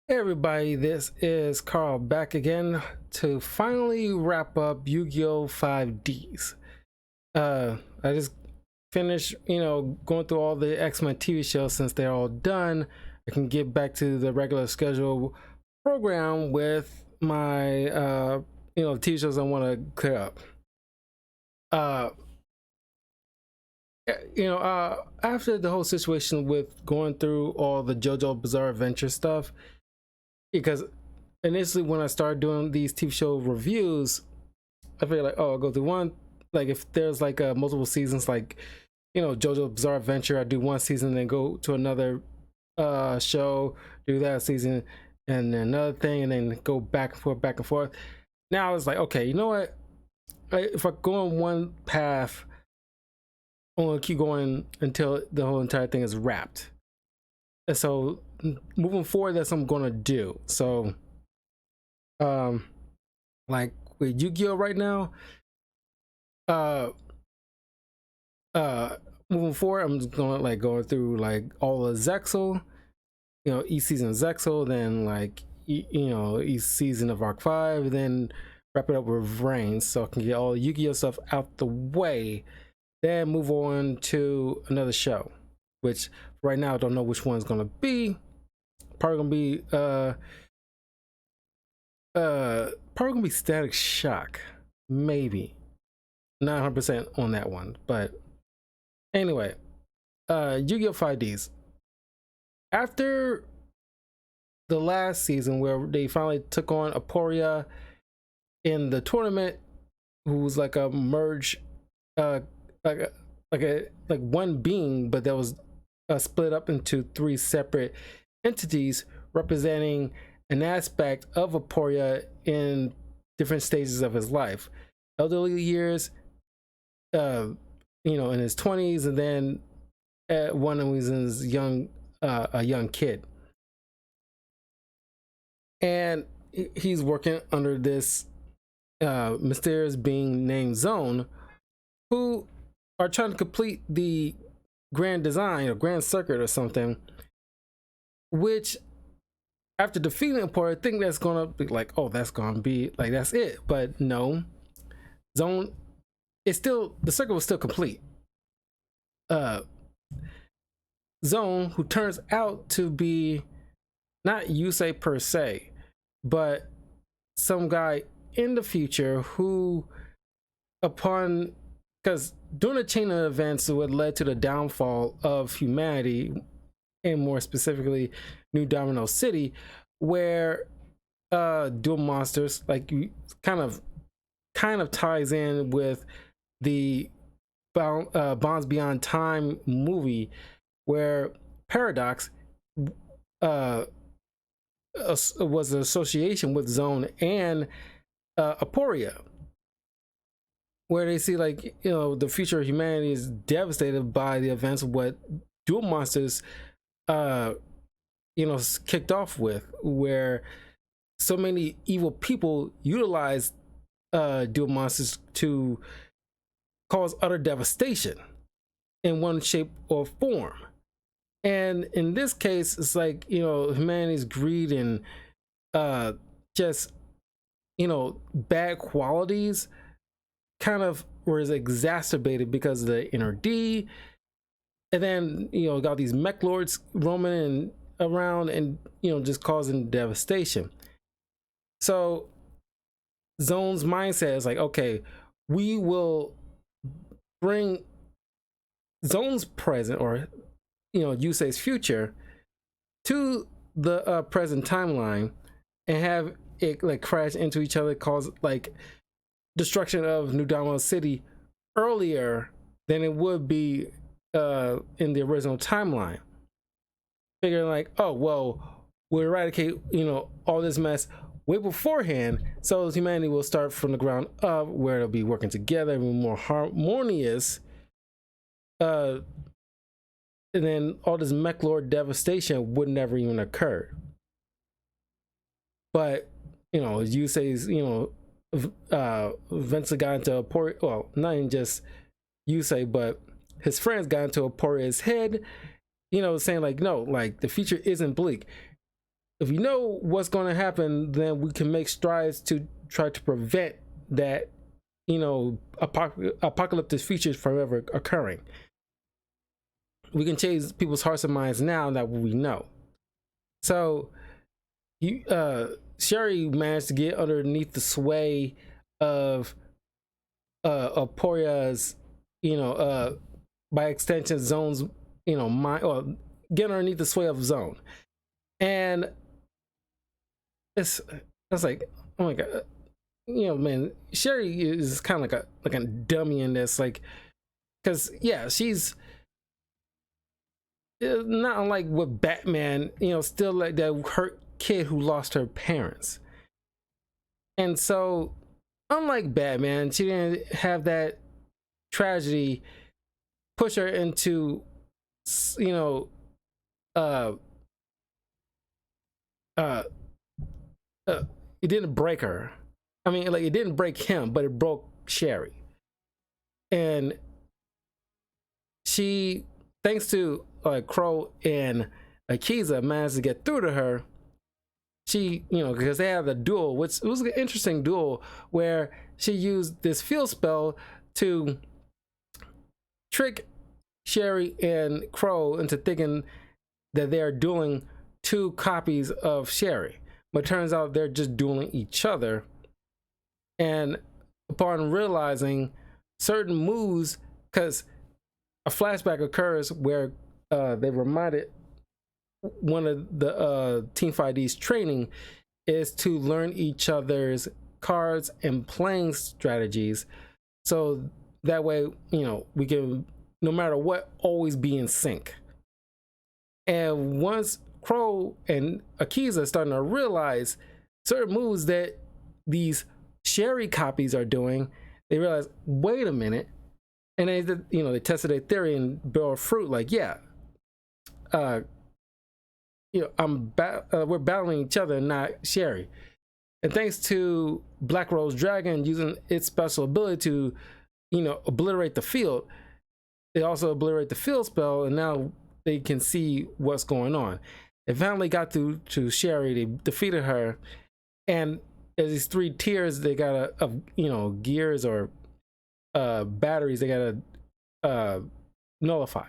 Hey everybody, this is Carl back again to finally wrap up Yu-Gi-Oh! 5Ds. I just finished, going through all the X-Men TV shows. Since they're all done, I can get back to the regular schedule program with my, TV shows I want to clear up. Uh, After the whole situation with going through all the JoJo Bizarre Adventure stuff, because initially when I started doing these TV show reviews, I figured like, oh, I'll go through one. Like if there's like multiple seasons, like JoJo Bizarre Adventure, I do one season, then go to another show, do that season, and then another thing, and then go back and forth, back and forth. Now I was like, okay, you know what? If I go on one path, I'm gonna keep going until the whole entire thing is wrapped. And so moving forward, that's what I'm gonna do. So um like with Yu-Gi-Oh right now, uh moving forward, I'm just gonna like going through like all of Zexal, each season of Zexal, then like each season of Arc 5, then wrap it up with Reign so I can get all Yu-Gi-Oh stuff out the way, then move on to another show, which right now I don't know which one's gonna be. Probably gonna be probably gonna be Static Shock, maybe. Not 100% on that one, but anyway, Yu-Gi-Oh! 5Ds. After the last season where they finally took on Aporia in the tournament, who was like a merge, uh, like one being, but that was split up into three separate entities representing an aspect of Aporia in different stages of his life. Elderly years, in his 20s, and then one of was in his a young kid, and he's working under this mysterious being named Zone, who are trying to complete the grand design or grand circuit or something, which after defeating Emporia, I think that's gonna be like, oh, that's gonna be like that's it. But no, Zone, it's still, the circle was still complete. uh Zone, who turns out to be not Yusei per se, but some guy in the future who, upon, because during a chain of events what led to the downfall of humanity, and more specifically New Domino City, where Duel Monsters like kind of ties in with the Bonds Beyond Time movie, where Paradox uh, was an association with Zone and Aporia, where they see like the future of humanity is devastated by the events of what Duel Monsters uh kicked off with, where so many evil people utilize Duel Monsters to cause utter devastation in one shape or form. And in this case, it's like humanity's greed and just bad qualities kind of was exacerbated because of the inner D, and then got these mech lords roaming and around and just causing devastation. So Zone's mindset is like, okay, we will bring Zone's present, or Yusei's future, to the present timeline and have it like crash into each other, cause like destruction of New Domino City earlier than it would be in the original timeline. Figuring like, oh well, we'll eradicate all this mess way beforehand, so humanity will start from the ground up, where they'll be working together and more harmonious. And then all this mech lord devastation would never even occur. But as you say, Vincent got into a poor, well, not even just you say, but his friends got into Aporia's head, saying like, no, like the future isn't bleak. if you know what's going to happen, then we can make strides to try to prevent that, apocalyptic features from ever occurring. We can change people's hearts and minds now that we know. So Sherry managed to get underneath the sway of Porya's, by extension, Zone's, mind, or get underneath the sway of Zone. And I was like, oh my god, man, Sherry is kind of like a dummy in this, like, because yeah, she's not unlike with Batman, still like that hurt kid who lost her parents. And so, unlike Batman, she didn't have that tragedy push her into, it didn't break her. I mean, like, it didn't break him, but it broke Sherry. And she, thanks to Crow and Akiza, managed to get through to her. She, because they had a duel, which was an interesting duel where she used this field spell to trick Sherry and Crow into thinking that they're dueling two copies of Sherry. But it turns out they're just dueling each other. And upon realizing certain moves, because a flashback occurs where they reminded one of the Team 5D's training is to learn each other's cards and playing strategies, so that way we can, no matter what, always be in sync. And once Crow and Akiza are starting to realize certain moves that these Sherry copies are doing, they realize, wait a minute, and they tested their theory and bore fruit. Like, yeah, we're battling each other, not Sherry. And thanks to Black Rose Dragon using its special ability to, obliterate the field, they also obliterate the field spell, and now they can see what's going on. They finally got through to Sherry. They defeated her, and there's these three tiers they gotta, gears or batteries they gotta nullify,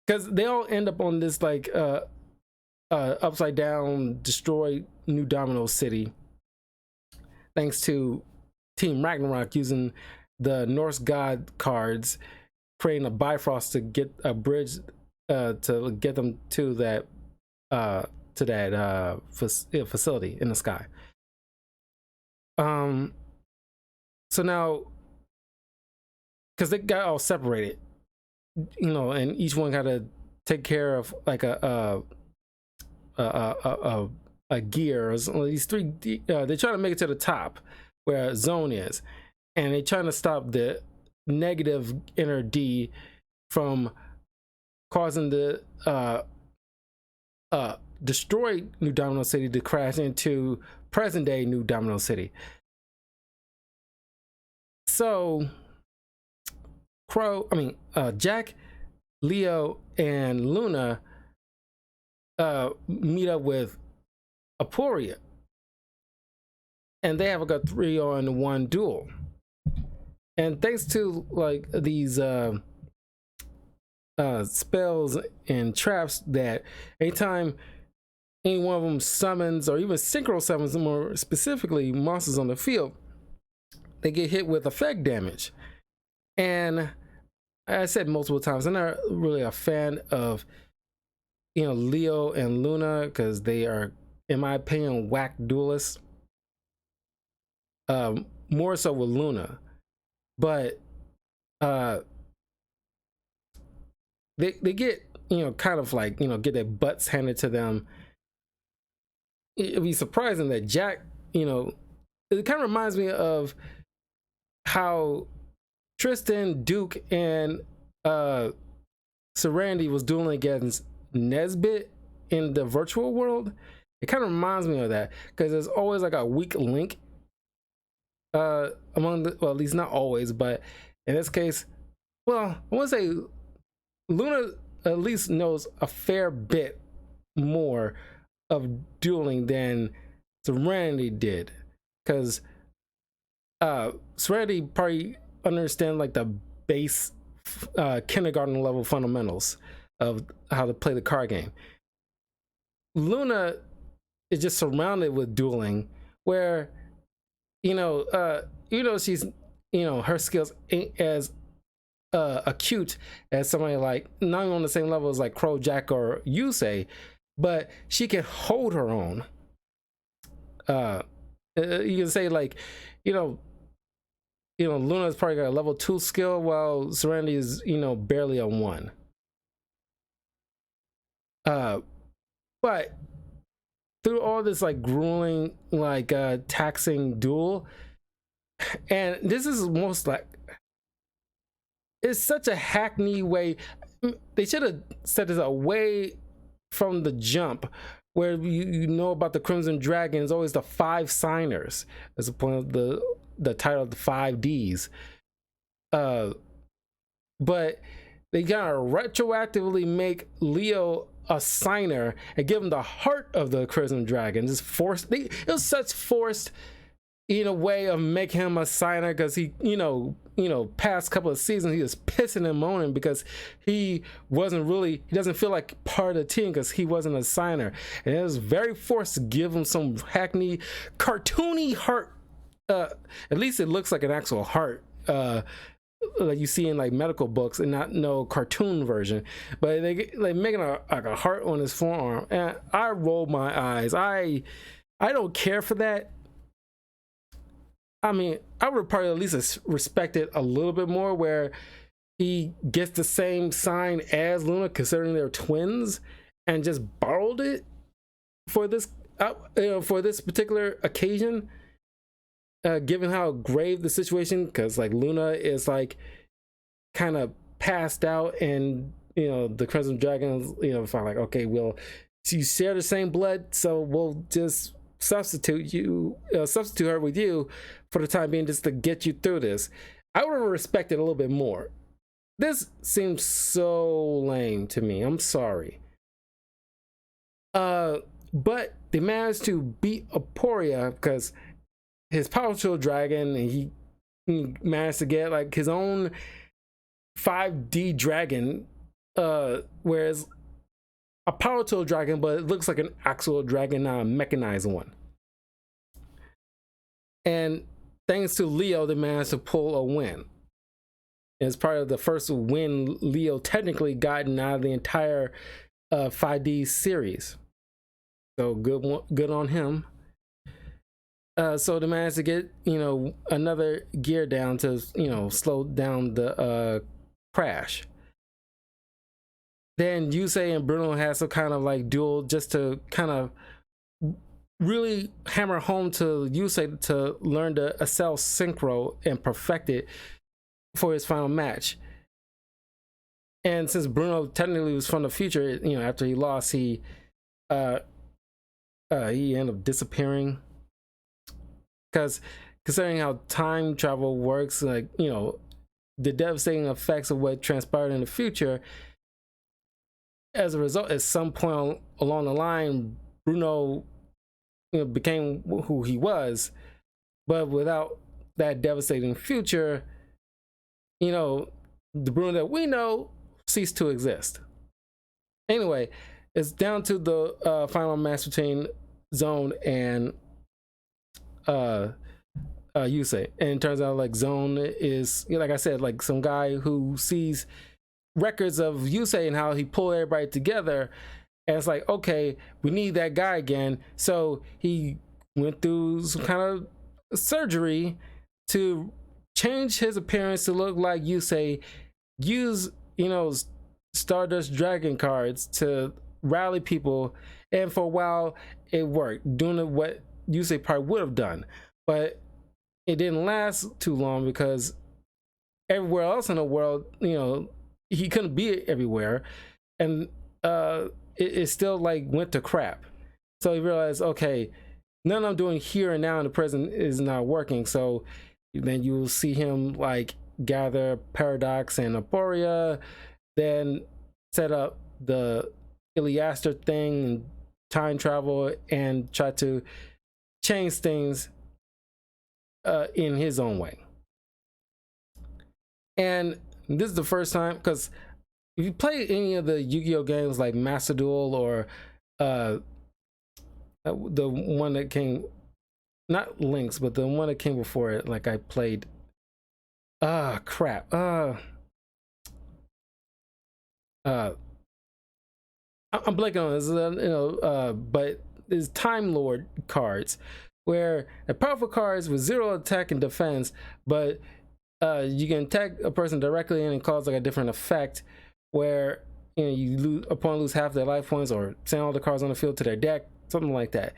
because they all end up on this like upside down, destroy New Domino City, thanks to Team Ragnarok using the Norse god cards, creating a Bifrost to get a bridge to get them to that facility in the sky. So now, because they got all separated, and each one got to take care of like a gear. These three, they're trying to make it to the top where Zone is, and they're trying to stop the negative inner D from causing the destroyed New Domino City to crash into present day New Domino City. So Jack, Leo, and Luna meet up with Aporia, and they have like a 3-on-1 duel. And thanks to like these spells and traps, that anytime any one of them summons, or even synchro summons, more specifically monsters on the field, they get hit with effect damage. And I said multiple times, I'm not really a fan of Leo and Luna, because they are, in my opinion, whack duelists. More so with Luna, but they get kind of like get their butts handed to them. It'd be surprising that Jack, it kind of reminds me of how Tristan, Duke, and Serenity was dueling against Nesbit in the virtual world. It kind of reminds me of that, because there's always like a weak link among the, well, at least not always, but in this case, well, I want to say Luna at least knows a fair bit more of dueling than Serenity did, because Serenity probably understand like the base kindergarten level fundamentals of how to play the card game. Luna is just surrounded with dueling, where she's her skills ain't as acute as somebody like not even on the same level as like Crow Jack or Yusei, but she can hold her own. You can say like, Luna's probably got a level 2 skill while Serenity is, barely a 1. But through all this like grueling, like taxing duel, and this is most like, it's such a hackney way. They should have set this away from the jump, where you know about the Crimson Dragon is always the 5 signers as a point of the title of the 5 Ds. But they gotta retroactively make Leo a signer and give him the heart of the Crimson Dragon. Just forced. It was such forced in a way of making him a signer, because he, past couple of seasons he was pissing and moaning because he doesn't feel like part of the team because he wasn't a signer, and it was very forced to give him some hackney, cartoony heart. At least it looks like an actual heart, like you see in like medical books, and not no cartoon version. But they like making a heart on his forearm, and I rolled my eyes. I don't care for that. I mean, I would probably at least respect it a little bit more, where he gets the same sign as Luna, considering they're twins, and just borrowed it for this particular occasion, given how grave the situation. Because like Luna is like kind of passed out, and the Crimson Dragon, find like, okay, well, you share the same blood, so we'll just substitute her with you for the time being, just to get you through this. I would have respected a little bit more. This seems so lame to me. I'm sorry. But they managed to beat Aporia because his powerful dragon, and he managed to get like his own 5D dragon, whereas a power tool dragon, but it looks like an actual dragon, not a mechanized one. And thanks to Leo, they managed to pull a win. It's part of the first win Leo technically gotten out of the entire 5D series. So good on him. So they managed to get another gear down to slow down the crash. Then Yusei and Bruno has some kind of like duel, just to kind of really hammer home to Yusei to learn the Accel Synchro and perfect it for his final match. And since Bruno technically was from the future, after he lost, he ended up disappearing. Because considering how time travel works, like the devastating effects of what transpired in the future, as a result, at some point along the line, Bruno became who he was, but without that devastating future, the Bruno that we know ceased to exist. Anyway, it's down to the final match between Zone and Yusei, and it turns out like Zone is, like I said, like some guy who sees records of Yusei and how he pulled everybody together, and it's like, okay, we need that guy again. So he went through some kind of surgery to change his appearance to look like Yusei, use Stardust Dragon cards to rally people, and for a while it worked, doing what Yusei probably would have done, but it didn't last too long, because everywhere else in the world, he couldn't be everywhere, and it still like went to crap. So he realized, okay, none I'm doing here and now in the present is not working. So then you will see him like gather Paradox and Aporia, then set up the Iliaster thing, and time travel and try to change things in his own way. And this is the first time, because if you play any of the Yu-Gi-Oh games like Master Duel or the one that came, not Lynx, but the one that came before it, like I played, crap, I'm blanking on this, but there's Time Lord cards where the powerful cards with 0 attack and defense, but you can attack a person directly and it cause like a different effect where you lose, opponent lose half their life points or send all the cards on the field to their deck, something like that.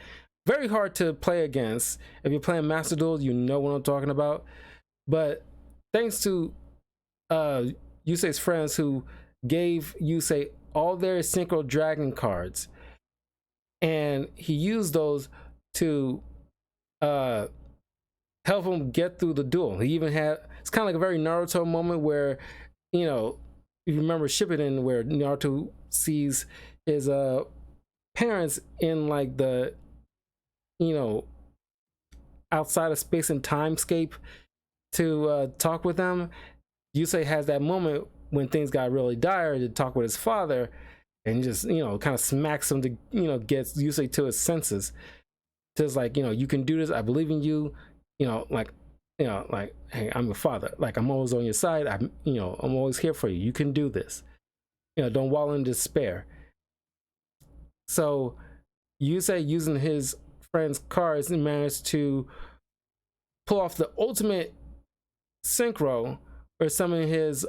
Very hard to play against. If you're playing Master Duel, you know what I'm talking about. But thanks to Yusei's friends who gave Yusei all their Synchro Dragon cards, and he used those to help him get through the duel. He even had, it's kind of like a very Naruto moment where, you remember Shippuden, where Naruto sees his parents in like the, outside of space and timescape to talk with them. Yusei has that moment when things got really dire to talk with his father, and just kind of smacks him to gets Yusei to his senses. Just like, you can do this, I believe in you, like, hey, I'm your father, like I'm always on your side, I'm always here for you, you can do this, don't wallow in despair. So Yusei, using his friend's cards, managed to pull off the ultimate synchro, or summon his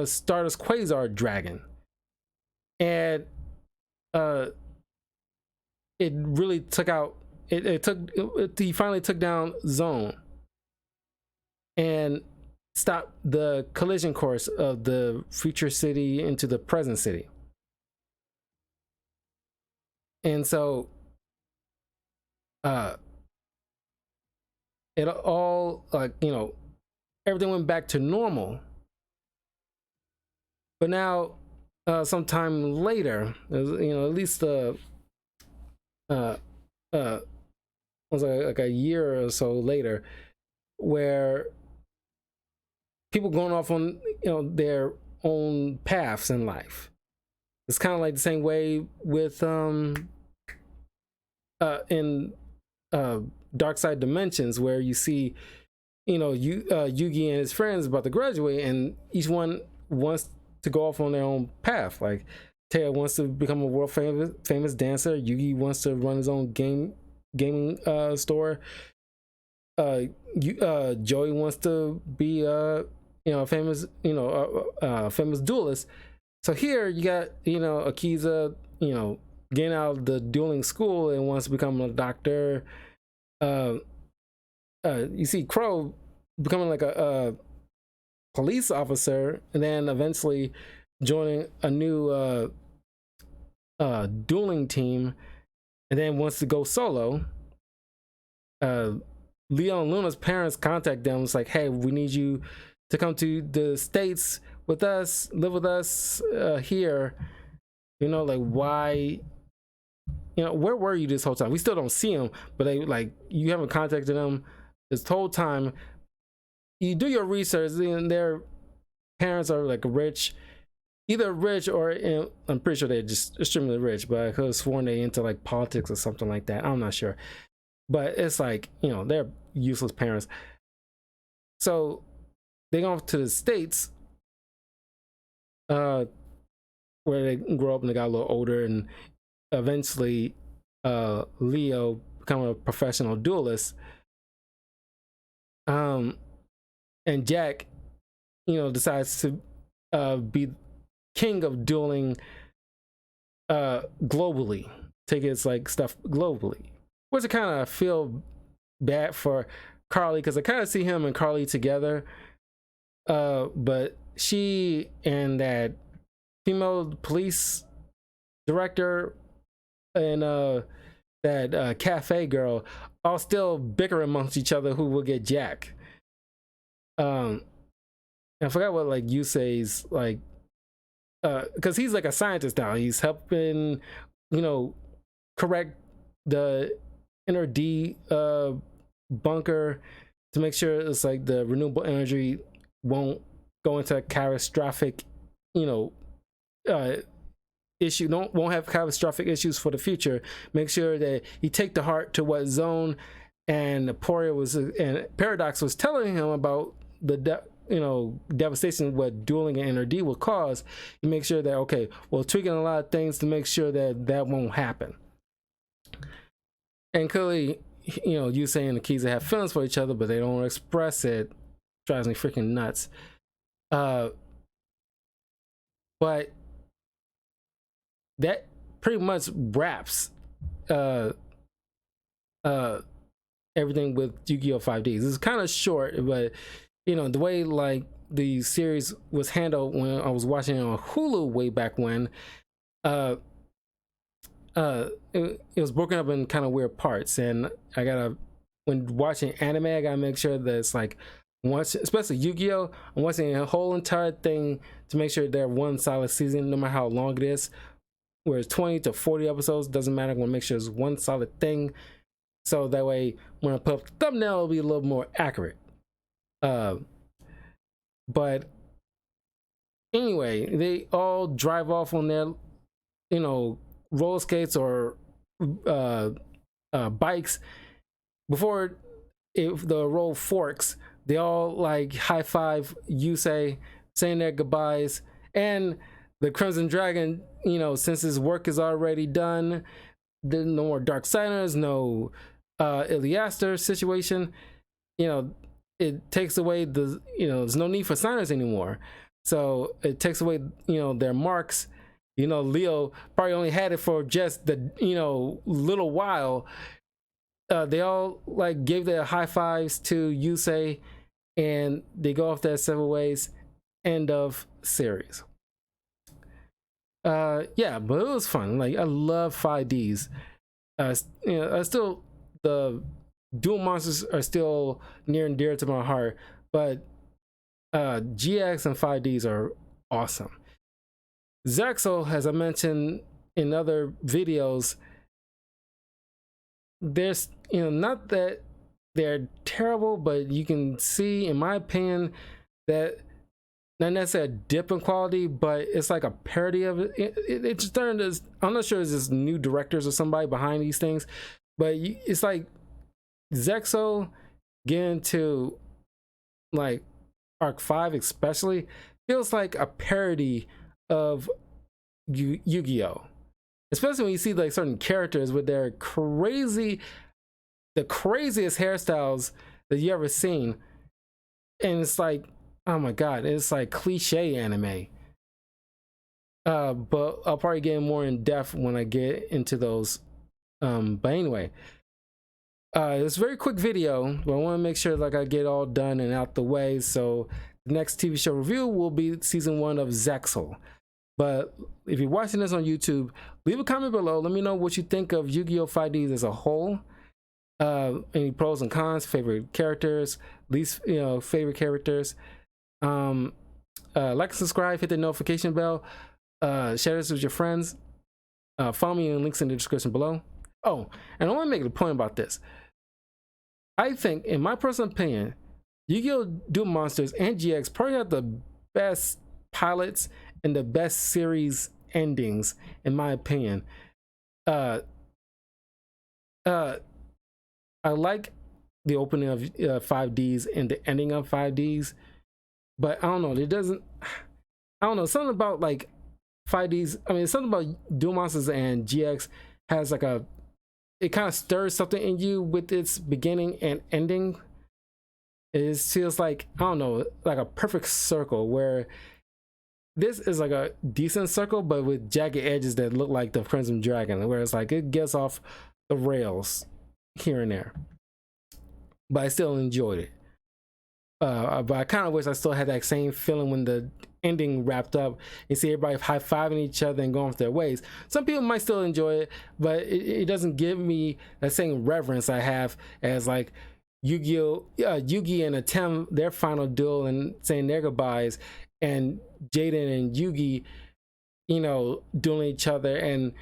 Stardust Quasar Dragon, and it really took out, he finally took down Zone and stopped the collision course of the future city into the present city. And so it all, like, everything went back to normal. But now sometime later, at least was like a year or so later, where people going off on their own paths in life. It's kind of like the same way with in Dark Side Dimensions, where you see Yugi and his friends about to graduate, and each one wants to go off on their own path. Like Taya wants to become a world famous dancer. Yugi wants to run his own gaming store. Joey wants to be famous famous duelist. So here you got Akiza getting out of the dueling school and wants to become a doctor. You see Crow becoming like a police officer, and then eventually joining a new dueling team, and then wants to go solo. Leo and Luna's parents contact them. It's like, hey, we need you to come to the States with us, live with us here. Like, why? Where were you this whole time? We still don't see him, but they, like, you haven't contacted them this whole time. You do your research, and their parents are like rich, either rich or I'm pretty sure they're just extremely rich, but I could have sworn they into like politics or something like that. I'm not sure, but it's like, they're useless parents. So they go off to the States, where they grow up and they got a little older, and eventually Leo become a professional duelist. And Jack, decides to be king of dueling globally, take his like stuff globally. Which I kind of feel bad for Carly, because I kind of see him and Carly together, but she and that female police director and that cafe girl all still bicker amongst each other who will get Jack. I forgot what like Yusei's like because he's like a scientist now. He's helping, correct the inner D bunker to make sure it's like the renewable energy won't go into a catastrophic, issue. Won't have catastrophic issues for the future. Make sure that he take the heart to what Zone and Paradox was telling him about the devastation what dueling and Inner D will cause. You make sure that tweaking a lot of things to make sure that won't happen. And clearly, you saying the Keys have feelings for each other, but they don't express it, drives me freaking nuts. But that pretty much wraps everything with Yu-Gi-Oh! 5Ds. It's kind of short, but the way like the series was handled when I was watching it on Hulu way back when, it was broken up in kind of weird parts, and when watching anime, I gotta make sure that it's like especially Yu-Gi-Oh! I'm watching a whole entire thing to make sure they're one solid season, no matter how long it is. Whereas 20 to 40 episodes doesn't matter. I want to make sure it's one solid thing, so that way when I put up the thumbnail, it'll be a little more accurate. But anyway, they all drive off on their, roller skates or bikes. Before the road forks, they all like high five Yusei, saying their goodbyes, and the Crimson Dragon, since his work is already done, there's no more Darksiders, no Iliaster situation. It takes away there's no need for signers anymore. So it takes away, their marks. Leo probably only had it for just the, little while. They all like gave their high fives to Yusei, and they go off their several ways. End of series. Yeah, but it was fun. Like, I love 5Ds. Still, the Duel Monsters are still near and dear to my heart, but GX and 5Ds are awesome. Zexal, as I mentioned in other videos, there's not that they're terrible, but you can see, in my opinion, that not necessarily a dip in quality, but it's like a parody of it. It just turned as, I'm not sure it's just new directors or somebody behind these things, but it's like Zexal getting to like Arc 5 especially feels like a parody of Yu-Gi-Oh! Especially when you see like certain characters with their the craziest hairstyles that you ever seen, and it's like, oh my god, it's like cliche anime. But I'll probably get more in depth when I get into those. But anyway, it's a very quick video, but I want to make sure like I get all done and out the way. So the next TV show review will be season 1 of Zexal. But if you're watching this on YouTube, leave a comment below. Let me know what you think of Yu-Gi-Oh! 5Ds as a whole. Any pros and cons, favorite characters, least favorite characters. Like and subscribe, hit the notification bell, share this with your friends, follow me in links in the description below. Oh, and I want to make a point about this. I think, in my personal opinion, Yu-Gi-Oh! Duel Monsters and GX probably have the best pilots and the best series endings, in my opinion. I like the opening of 5Ds and the ending of 5Ds, but I don't know, something about like 5Ds, something about Duel Monsters and GX has like it kind of stirs something in you with its beginning and ending. It feels like, I don't know, like a perfect circle, where this is like a decent circle, but with jagged edges that look like the Crimson Dragon, where it's like it gets off the rails here and there. But I still enjoyed it. But I kind of wish I still had that same feeling when the ending wrapped up and see everybody high-fiving each other and going off their ways. Some people might still enjoy it, but it doesn't give me that same reverence I have as like Yu-Gi-Oh! Yugi and Atem, their final duel and saying their goodbyes, and Jaden and Yugi dueling each other and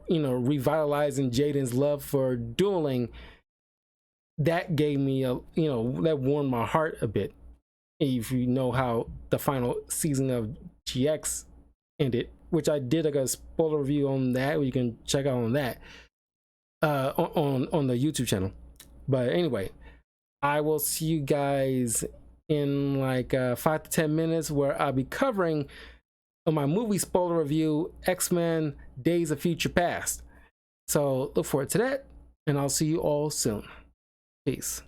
revitalizing Jaiden's love for dueling, that gave me that warmed my heart a bit. If you know how the final season of GX ended, which I did like a spoiler review on that, you can check out on that on the YouTube channel. But anyway, I will see you guys in like 5 to 10 minutes, where I'll be covering my movie spoiler review, X-Men Days of Future Past. So look forward to that, and I'll see you all soon. Peace.